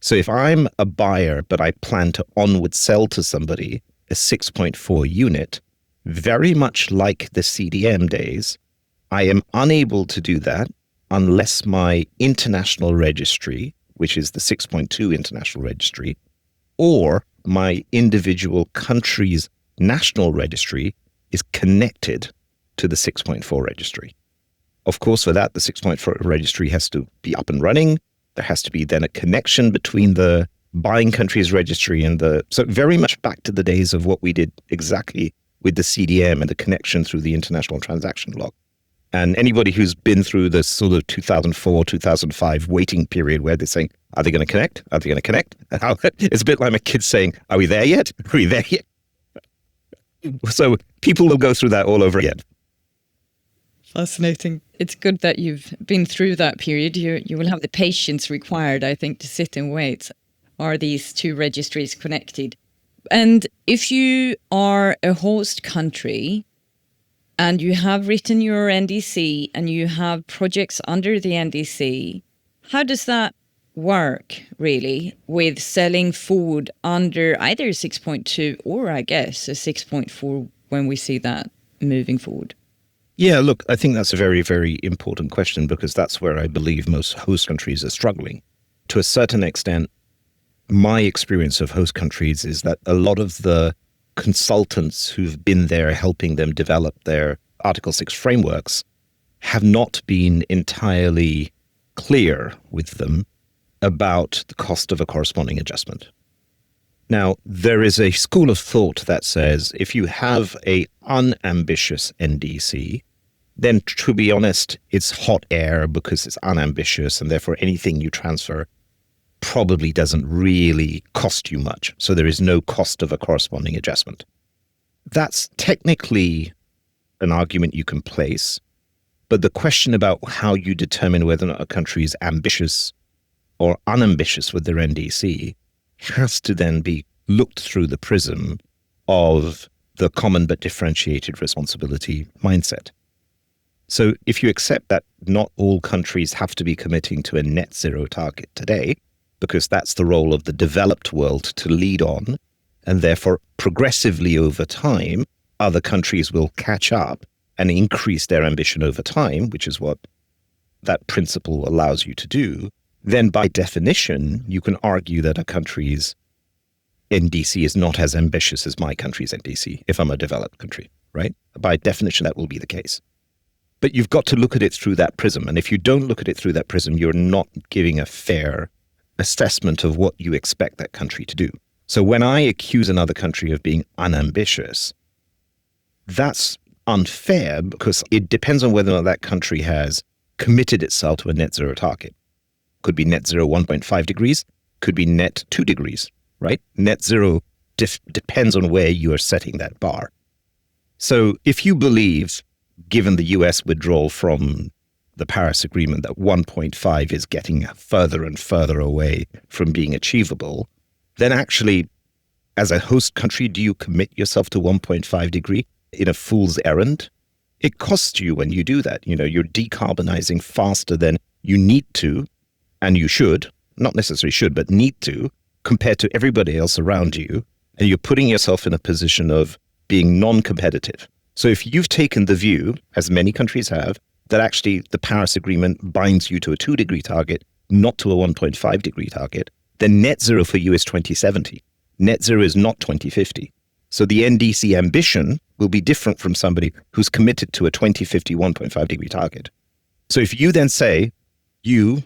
S4: So if I'm a buyer, but I plan to onward sell to somebody a 6.4 unit, very much like the CDM days, I am unable to do that unless my international registry, which is the 6.2 international registry, or my individual country's national registry is connected to the 6.4 registry. Of course, for that, the 6.4 registry has to be up and running. There has to be then a connection between the buying country's registry and so very much back to the days of what we did exactly with the CDM and the connection through the international transaction log. And anybody who's been through the sort of 2004, 2005 waiting period where they're saying, are they going to connect? Are they going to connect? It's a bit like my kids saying, are we there yet? Are we there yet? So people will go through that all over again.
S3: Fascinating. It's good that you've been through that period. You will have the patience required, I think, to sit and wait. Are these two registries connected? And if you are a host country and you have written your NDC and you have projects under the NDC, how does that work, really, with selling food under either 6.2 or, I guess, a 6.4 when we see that moving forward?
S4: Yeah, look, I think that's a very, very important question because that's where I believe most host countries are struggling. To a certain extent, my experience of host countries is that a lot of the consultants who've been there helping them develop their Article 6 frameworks have not been entirely clear with them about the cost of a corresponding adjustment. Now, there is a school of thought that says if you have a unambitious NDC, then to be honest, it's hot air because it's unambitious and therefore anything you transfer probably doesn't really cost you much. So there is no cost of a corresponding adjustment. That's technically an argument you can place, but the question about how you determine whether or not a country is ambitious or unambitious with their NDC has to then be looked through the prism of the common but differentiated responsibility mindset. So if you accept that not all countries have to be committing to a net zero target today, because that's the role of the developed world to lead on, and therefore progressively over time, other countries will catch up and increase their ambition over time, which is what that principle allows you to do, then by definition, you can argue that a country's NDC is not as ambitious as my country's NDC, if I'm a developed country, right? By definition, that will be the case. But you've got to look at it through that prism. And if you don't look at it through that prism, you're not giving a fair assessment of what you expect that country to do. So when I accuse another country of being unambitious, that's unfair because it depends on whether or not that country has committed itself to a net zero target. Could be net zero 1.5 degrees, could be net 2 degrees, right? Net zero depends on where you are setting that bar. So if you believe, given the US withdrawal from the Paris Agreement, that 1.5 is getting further and further away from being achievable, then actually, as a host country, do you commit yourself to 1.5 degree in a fool's errand? It costs you when you do that. You know, you're decarbonizing faster than you need to, and you should, not necessarily should, but need to, compared to everybody else around you, and you're putting yourself in a position of being non-competitive. So if you've taken the view, as many countries have, that actually the Paris Agreement binds you to a 2 degree target, not to a 1.5 degree target, then net zero for you is 2070. Net zero is not 2050. So the NDC ambition will be different from somebody who's committed to a 2050 1.5 degree target. So if you then say you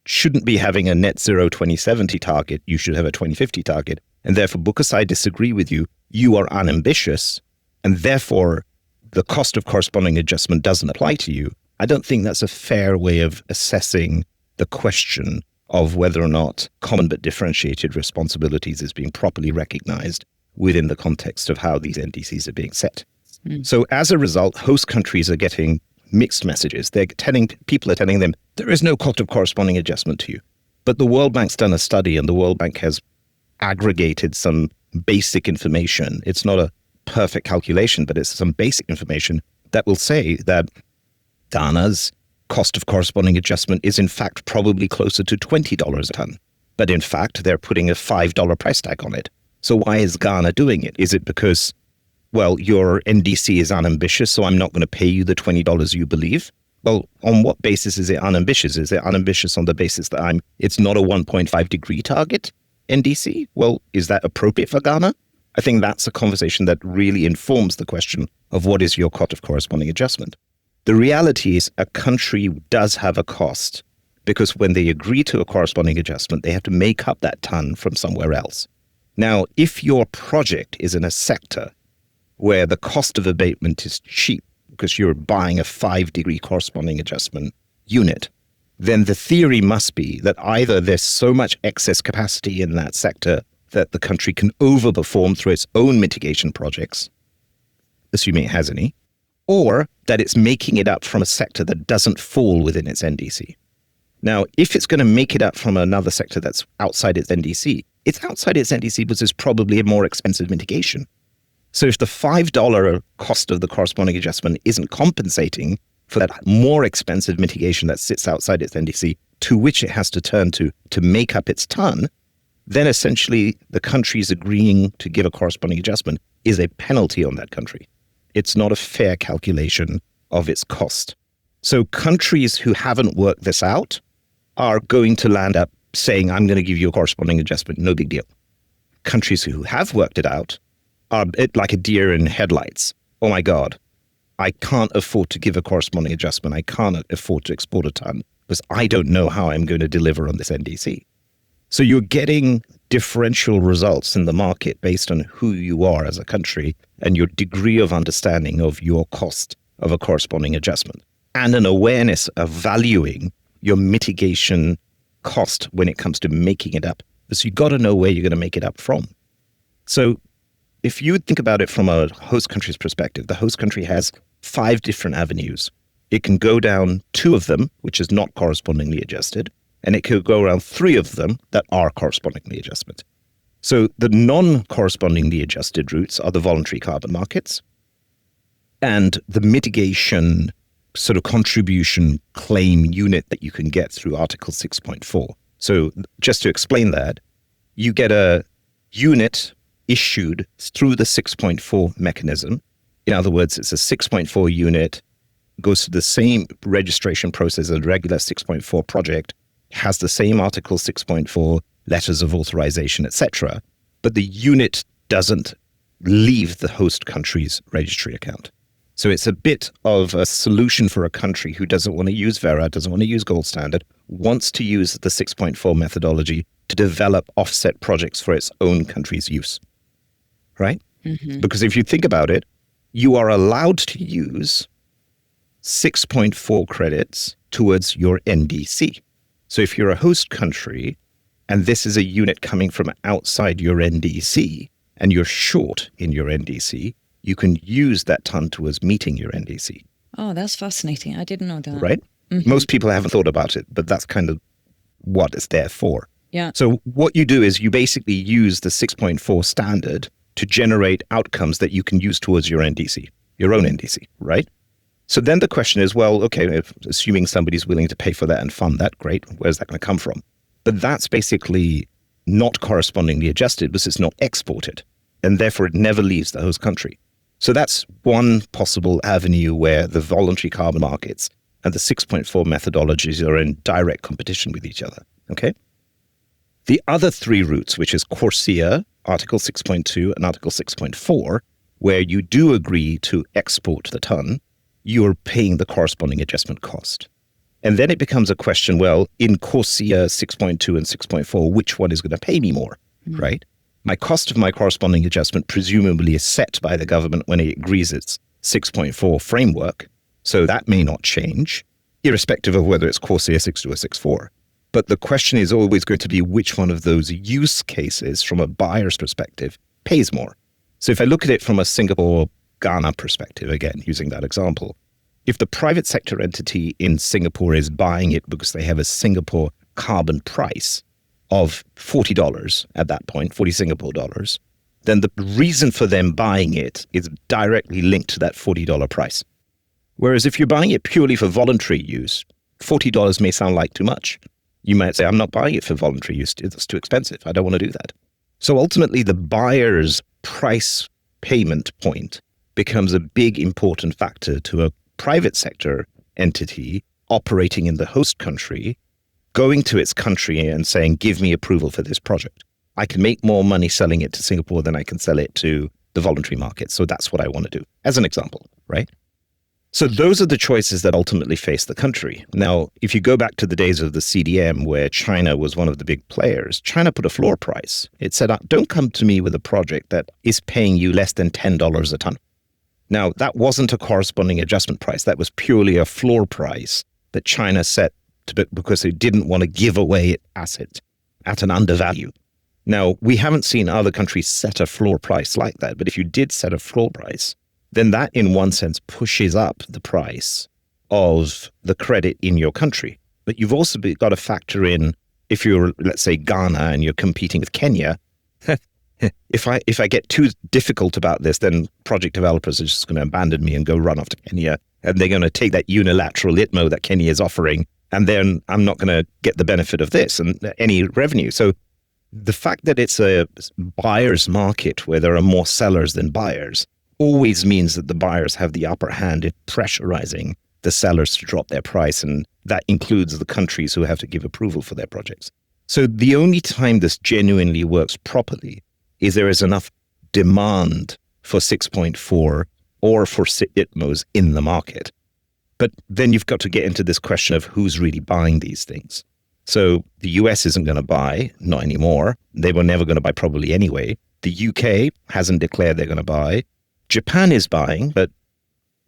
S4: shouldn't be having a net zero 2070 target, you should have a 2050 target, and therefore because I disagree with you, you are unambitious, and therefore the cost of corresponding adjustment doesn't apply to you, I don't think that's a fair way of assessing the question of whether or not common but differentiated responsibilities is being properly recognized within the context of how these NDCs are being set. So as a result, host countries are getting mixed messages. People are telling them, there is no cost of corresponding adjustment to you. But the World Bank's done a study, and the World Bank has aggregated some basic information. It's not a perfect calculation, but it's some basic information that will say that Ghana's cost of corresponding adjustment is in fact probably closer to $20 a ton. But in fact, they're putting a $5 price tag on it. So why is Ghana doing it? Is it because, well, your NDC is unambitious, so I'm not going to pay you the $20 you believe? Well, on what basis is it unambitious? Is it unambitious on the basis that it's not a 1.5 degree target NDC? Well, is that appropriate for Ghana? I think that's a conversation that really informs the question of what is your cost of corresponding adjustment. The reality is a country does have a cost because when they agree to a corresponding adjustment, they have to make up that ton from somewhere else. Now, if your project is in a sector where the cost of abatement is cheap because you're buying a 5-degree corresponding adjustment unit, then the theory must be that either there's so much excess capacity in that sector that the country can overperform through its own mitigation projects, assuming it has any, or that it's making it up from a sector that doesn't fall within its NDC. Now, if it's going to make it up from another sector that's outside its NDC, it's outside its NDC because it's probably a more expensive mitigation. So if the $5 cost of the corresponding adjustment isn't compensating for that more expensive mitigation that sits outside its NDC, to which it has to turn to make up its ton, then essentially the country's agreeing to give a corresponding adjustment is a penalty on that country. It's not a fair calculation of its cost. So countries who haven't worked this out are going to land up saying, I'm going to give you a corresponding adjustment, no big deal. Countries who have worked it out are a bit like a deer in headlights. Oh my God, I can't afford to give a corresponding adjustment. I can't afford to export a ton because I don't know how I'm going to deliver on this NDC. So you're getting differential results in the market based on who you are as a country and your degree of understanding of your cost of a corresponding adjustment and an awareness of valuing your mitigation cost when it comes to making it up. So you've got to know where you're going to make it up from. So if you think about it from a host country's perspective, the host country has 5 different avenues. It can go down 2 of them, which is not correspondingly adjusted, and it could go around 3 of them that are correspondingly adjusted. So the non-correspondingly adjusted routes are the voluntary carbon markets and the mitigation sort of contribution claim unit that you can get through Article 6.4. So just to explain that, you get a unit issued through the 6.4 mechanism. In other words, it's a 6.4 unit, goes through the same registration process as a regular 6.4 project, has the same Article 6.4 letters of authorization, etc. But the unit doesn't leave the host country's registry account. So it's a bit of a solution for a country who doesn't want to use Vera, doesn't want to use gold standard, wants to use the 6.4 methodology to develop offset projects for its own country's use, right? Mm-hmm. Because if you think about it, you are allowed to use 6.4 credits towards your NDC. So if you're a host country and this is a unit coming from outside your NDC and you're short in your NDC, you can use that ton towards meeting your NDC.
S3: Oh, that's fascinating. I didn't know that.
S4: Right? Mm-hmm. Most people haven't thought about it, but that's kind of what it's there for.
S3: Yeah.
S4: So what you do is you basically use the 6.4 standard to generate outcomes that you can use towards your NDC, your own NDC, right? So then the question is, well, okay, assuming somebody's willing to pay for that and fund that, great. Where's that going to come from? But that's basically not correspondingly adjusted because it's not exported, and therefore it never leaves the host country. So that's one possible avenue where the voluntary carbon markets and the 6.4 methodologies are in direct competition with each other, okay? The other 3 routes, which is CORSIA, Article 6.2 and Article 6.4, where you do agree to export the ton, you're paying the corresponding adjustment cost. And then it becomes a question, well, in CORSIA 6.2 and 6.4, which one is going to pay me more, right? My cost of my corresponding adjustment presumably is set by the government when it agrees its 6.4 framework, so that may not change, irrespective of whether it's CORSIA 6.2 or 6.4. But the question is always going to be which one of those use cases from a buyer's perspective pays more. So if I look at it from a Singapore, Ghana perspective, again, using that example, if the private sector entity in Singapore is buying it because they have a Singapore carbon price of $40 at that point, 40 Singapore dollars, then the reason for them buying it is directly linked to that $40 price. Whereas if you're buying it purely for voluntary use, $40 may sound like too much. You might say, I'm not buying it for voluntary use. It's too expensive. I don't want to do that. So ultimately, the buyer's price payment point becomes a big important factor to a private sector entity operating in the host country, going to its country and saying, give me approval for this project. I can make more money selling it to Singapore than I can sell it to the voluntary market. So that's what I want to do, as an example, right? So those are the choices that ultimately face the country. Now, if you go back to the days of the CDM, where China was one of the big players, China put a floor price. It said, don't come to me with a project that is paying you less than $10 a ton. Now, that wasn't a corresponding adjustment price. That was purely a floor price that China set because it didn't want to give away its asset at an undervalue. Now, we haven't seen other countries set a floor price like that, but if you did set a floor price, then that in one sense pushes up the price of the credit in your country. But you've also got to factor in, if you're, let's say, Ghana and you're competing with Kenya, if I get too difficult about this, then project developers are just going to abandon me and go run off to Kenya, and they're going to take that unilateral ITMO that Kenya is offering, and then I'm not going to get the benefit of this and any revenue. So the fact that it's a buyer's market where there are more sellers than buyers always means that the buyers have the upper hand in pressurizing the sellers to drop their price, and that includes the countries who have to give approval for their projects. So the only time this genuinely works properly is there is enough demand for 6.4 or for ITMOs in the market. But then you've got to get into this question of who's really buying these things. So the US isn't going to buy, not anymore. They were never going to buy probably anyway. The UK hasn't declared they're going to buy. Japan is buying, but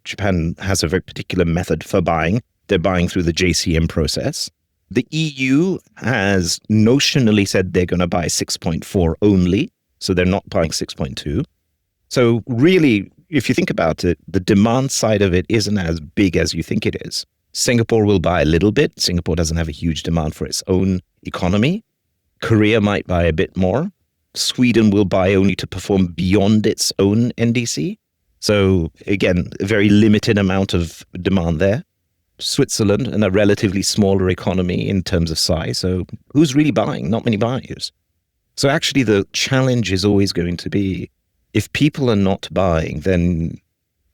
S4: Japan has a very particular method for buying. They're buying through the JCM process. The EU has notionally said they're going to buy 6.4 only, so they're not buying 6.2. So really, if you think about it, the demand side of it isn't as big as you think it is. Singapore will buy a little bit. Singapore doesn't have a huge demand for its own economy. Korea might buy a bit more. Sweden will buy only to perform beyond its own NDC. So again, a very limited amount of demand there. Switzerland, and a relatively smaller economy in terms of size. So who's really buying? Not many buyers. So actually the challenge is always going to be, if people are not buying, then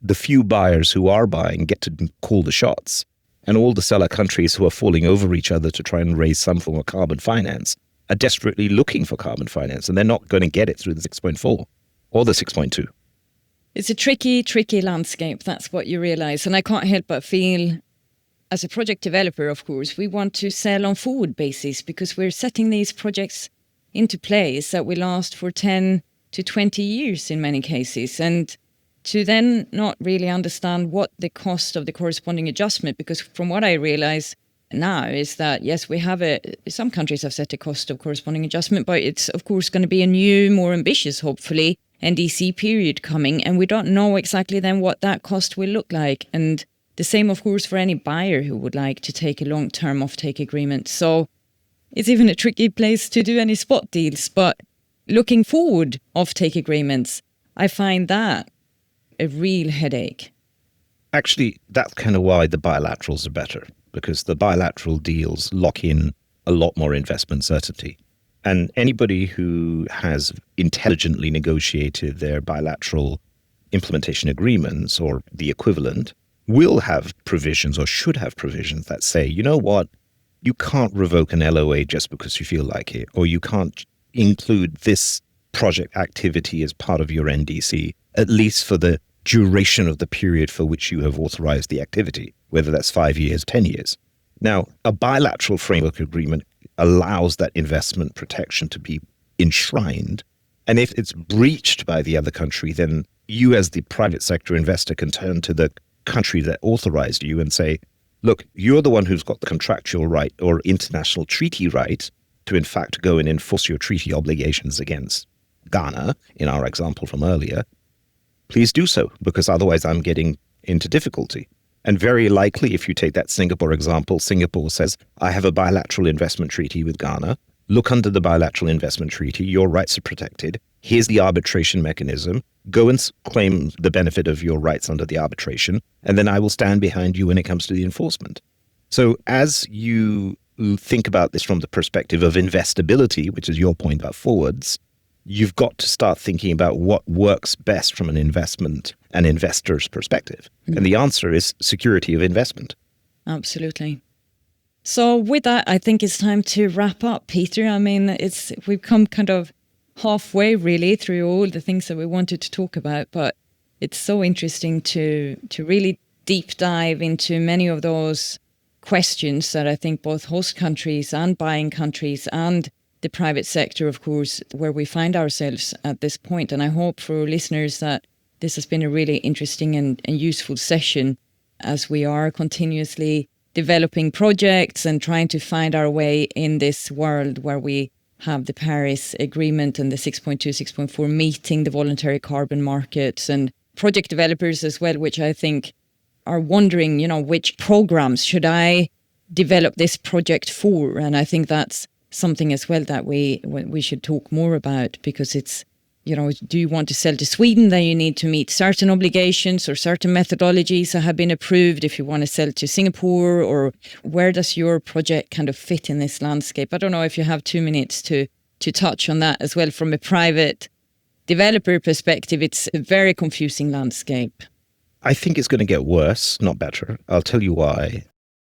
S4: the few buyers who are buying get to call the shots. And all the seller countries who are falling over each other to try and raise some form of carbon finance are desperately looking for carbon finance, and they're not going to get it through the 6.4 or the 6.2.
S3: It's a tricky, tricky landscape. That's what you realize. And I can't help but feel, as a project developer, of course, we want to sell on forward basis because we're setting these projects into place that will last for 10 to 20 years in many cases. And to then not really understand what the cost of the corresponding adjustment, because from what I realize now is that, yes, we have some countries have set a cost of corresponding adjustment, but it's of course going to be a new, more ambitious, hopefully, NDC period coming. And we don't know exactly then what that cost will look like. And the same, of course, for any buyer who would like to take a long-term offtake agreement. So it's even a tricky place to do any spot deals. But looking forward offtake agreements, I find that a real headache.
S4: Actually, that's kind of why the bilaterals are better, because the bilateral deals lock in a lot more investment certainty. And anybody who has intelligently negotiated their bilateral implementation agreements or the equivalent will have provisions or should have provisions that say, you know what, you can't revoke an LOA just because you feel like it, or you can't include this project activity as part of your NDC, at least for the duration of the period for which you have authorized the activity, whether that's 5 years, 10 years. Now, a bilateral framework agreement allows that investment protection to be enshrined. And if it's breached by the other country, then you as the private sector investor can turn to the country that authorized you and say, look, you're the one who's got the contractual right or international treaty right to, in fact, go and enforce your treaty obligations against Ghana, in our example from earlier. Please do so, because otherwise I'm getting into difficulty. And very likely, if you take that Singapore example, Singapore says, I have a bilateral investment treaty with Ghana. Look under the bilateral investment treaty. Your rights are protected. Here's the arbitration mechanism. Go and claim the benefit of your rights under the arbitration, and then I will stand behind you when it comes to the enforcement. So as you think about this from the perspective of investability, which is your point about forwards, you've got to start thinking about what works best from an investment and investor's perspective. Mm-hmm. And the answer is security of investment.
S3: Absolutely. So with that, I think it's time to wrap up, Peter. I mean, we've come kind of halfway really through all the things that we wanted to talk about, but it's so interesting to really deep dive into many of those questions that I think both host countries and buying countries and the private sector, of course, where we find ourselves at this point. And I hope for our listeners that this has been a really interesting and useful session as we are continuously developing projects and trying to find our way in this world where we have the Paris Agreement and the 6.2, 6.4 meeting the voluntary carbon markets, and project developers as well, which I think are wondering, which programs should I develop this project for? And I think that's something as well that we should talk more about, because it's, do you want to sell to Sweden? Then you need to meet certain obligations or certain methodologies that have been approved. If you want to sell to Singapore, or where does your project kind of fit in this landscape? I don't know if you have 2 minutes to touch on that as well. From a private developer perspective, it's a very confusing landscape.
S4: I think it's going to get worse, not better. I'll tell you why.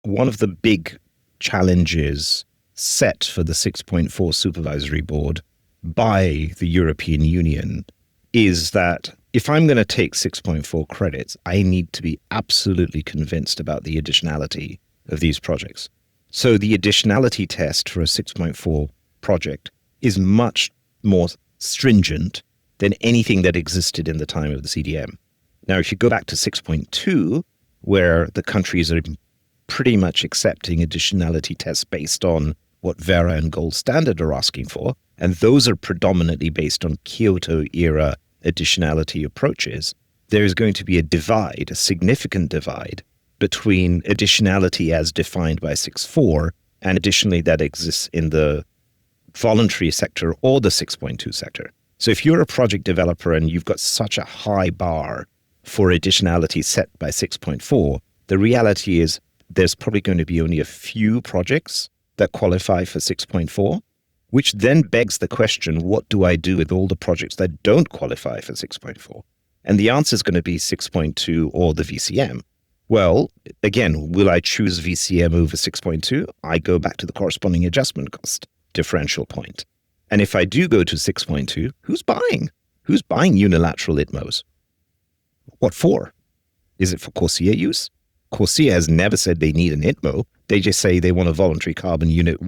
S4: One of the big challenges set for the 6.4 Supervisory Board by the European Union is that if I'm going to take 6.4 credits, I need to be absolutely convinced about the additionality of these projects. So the additionality test for a 6.4 project is much more stringent than anything that existed in the time of the CDM. Now, if you go back to 6.2, where the countries are pretty much accepting additionality tests based on what Vera and Gold Standard are asking for, and those are predominantly based on Kyoto-era additionality approaches, there is going to be a significant divide between additionality as defined by 6.4 and additionally that exists in the voluntary sector or the 6.2 sector. So if you're a project developer and you've got such a high bar for additionality set by 6.4, the reality is there's probably going to be only a few projects that qualify for 6.4, which then begs the question, what do I do with all the projects that don't qualify for 6.4? And the answer is going to be 6.2 or the VCM. Well, again, will I choose VCM over 6.2? I go back to the corresponding adjustment cost differential point. And if I do go to 6.2, who's buying? Who's buying unilateral ITMOs? What for? Is it for CORSIA use? CORSIA has never said they need an ITMO. They just say they want a voluntary carbon unit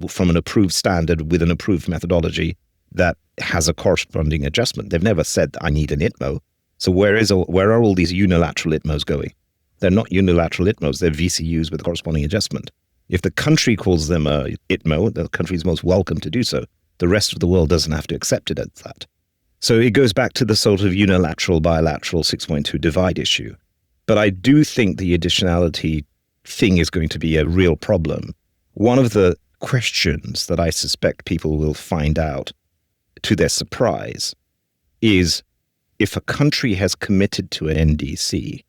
S4: from an approved standard with an approved methodology that has a corresponding adjustment. They've never said, I need an ITMO. So where are all these unilateral ITMOs going? They're not unilateral ITMOs. They're VCUs with a corresponding adjustment. If the country calls them a ITMO, the country is most welcome to do so. The rest of the world doesn't have to accept it as that. So it goes back to the sort of unilateral, bilateral 6.2 divide issue. But I do think the additionality thing is going to be a real problem. One of the questions that I suspect people will find out to their surprise is if a country has committed to an NDC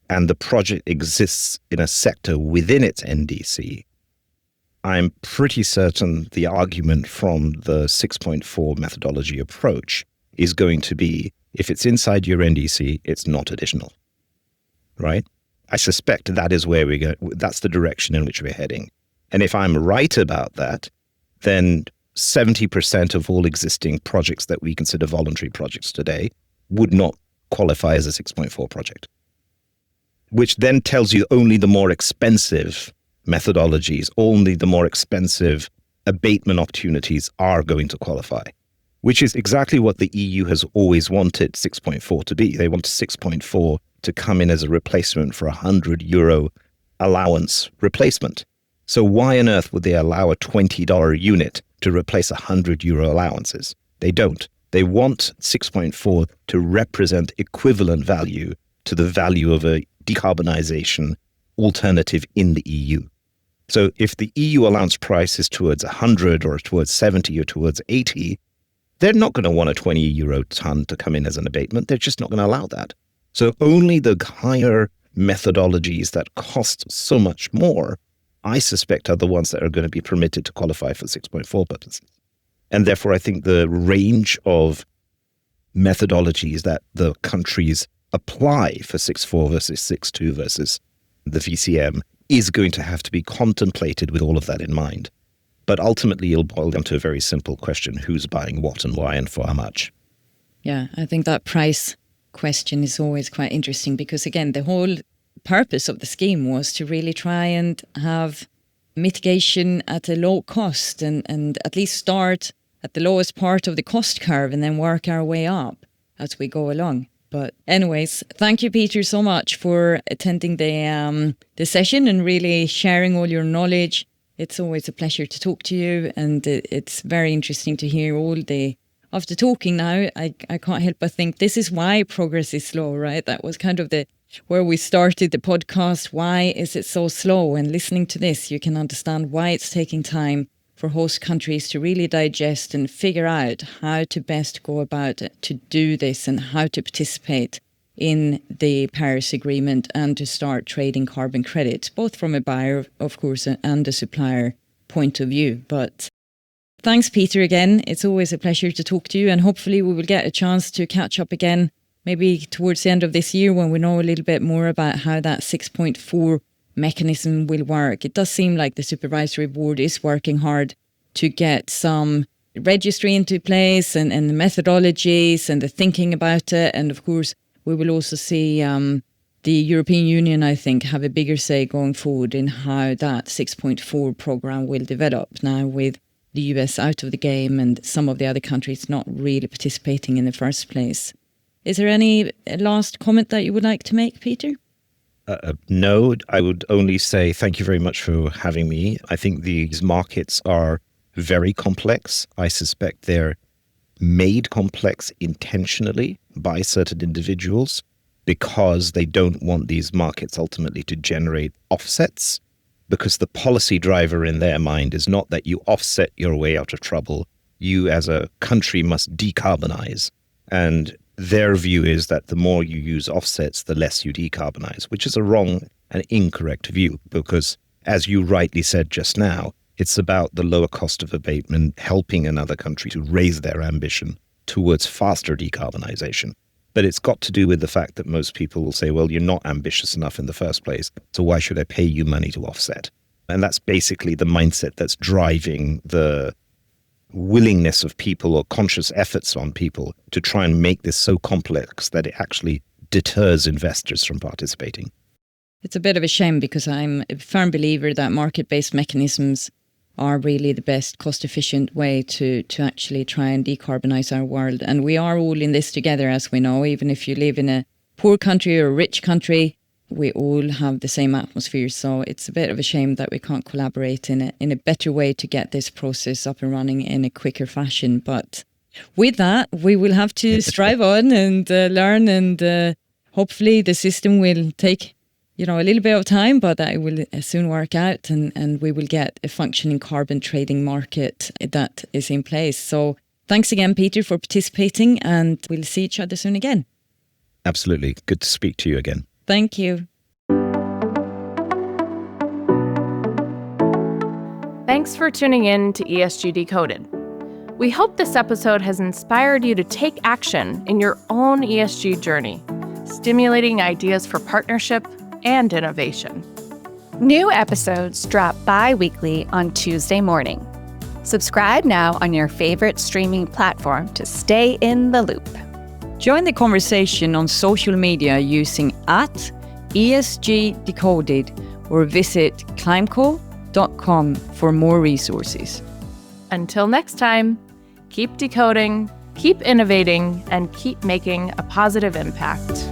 S4: and the project exists in a sector within its NDC, I'm pretty certain the argument from the 6.4 methodology approach is going to be, if it's inside your NDC, it's not additional, right? I suspect that is where we go. That's the direction in which we're heading. And if I'm right about that, then 70% of all existing projects that we consider voluntary projects today would not qualify as a 6.4 project, which then tells you only the more expensive methodologies, only the more expensive abatement opportunities are going to qualify, which is exactly what the EU has always wanted 6.4 to be. They want 6.4 to come in as a replacement for €100 allowance replacement. So why on earth would they allow a $20 unit to replace €100 allowances? They don't. They want 6.4 to represent equivalent value to the value of a decarbonization alternative in the EU. So if the EU allowance price is towards 100 or towards 70 or towards 80, they're not going to want a €20 ton to come in as an abatement. They're just not going to allow that. So only the higher methodologies that cost so much more, I suspect, are the ones that are going to be permitted to qualify for 6.4 purposes. And therefore, I think the range of methodologies that the countries apply for 6.4 versus 6.2 versus the VCM is going to have to be contemplated with all of that in mind. But ultimately, it'll boil down to a very simple question: who's buying what and why and for how much?
S3: Yeah, I think that price question is always quite interesting because, again, the whole purpose of the scheme was to really try and have mitigation at a low cost and at least start at the lowest part of the cost curve and then work our way up as we go along. But anyways, thank you, Peter, so much for attending the session and really sharing all your knowledge. It's always a pleasure to talk to you, and it's very interesting to hear after talking now, I can't help but think this is why progress is slow, right? That was kind of where we started the podcast. Why is it so slow? And listening to this, you can understand why it's taking time for host countries to really digest and figure out how to best go about it, to do this and how to participate in the Paris Agreement and to start trading carbon credits, both from a buyer, of course, and a supplier point of view. But thanks, Peter, again. It's always a pleasure to talk to you, and hopefully we will get a chance to catch up again, maybe towards the end of this year when we know a little bit more about how that 6.4 mechanism will work. It does seem like the supervisory board is working hard to get some registry into place and the methodologies and the thinking about it. And of course, we will also see the European Union, I think, have a bigger say going forward in how that 6.4 program will develop now with the US out of the game and some of the other countries not really participating in the first place. Is there any last comment that you would like to make, Peter?
S4: No, I would only say thank you very much for having me. I think these markets are very complex. I suspect they're made complex intentionally by certain individuals because they don't want these markets ultimately to generate offsets, because the policy driver in their mind is not that you offset your way out of trouble. You as a country must decarbonize. And their view is that the more you use offsets, the less you decarbonize, which is a wrong and incorrect view, because as you rightly said just now, it's about the lower cost of abatement helping another country to raise their ambition towards faster decarbonization. But it's got to do with the fact that most people will say, well, you're not ambitious enough in the first place, so why should I pay you money to offset? And that's basically the mindset that's driving the willingness of people or conscious efforts on people to try and make this so complex that it actually deters investors from participating.
S3: It's a bit of a shame because I'm a firm believer that market-based mechanisms are really the best cost-efficient way to actually try and decarbonize our world. And we are all in this together, as we know. Even if you live in a poor country or a rich country, we all have the same atmosphere. So it's a bit of a shame that we can't collaborate in a better way to get this process up and running in a quicker fashion. But with that, we will have to strive on and learn, and hopefully the system will take a little bit of time, but that it will soon work out and we will get a functioning carbon trading market that is in place. So thanks again, Peter, for participating, and we'll see each other soon again.
S4: Absolutely. Good to speak to you again.
S3: Thank you.
S1: Thanks for tuning in to ESG Decoded. We hope this episode has inspired you to take action in your own ESG journey, stimulating ideas for partnership and innovation.
S2: New episodes drop bi-weekly on Tuesday morning. Subscribe now on your favorite streaming platform to stay in the loop.
S3: Join the conversation on social media using @ESG Decoded or visit climeco.com for more resources.
S1: Until next time, keep decoding, keep innovating, and keep making a positive impact.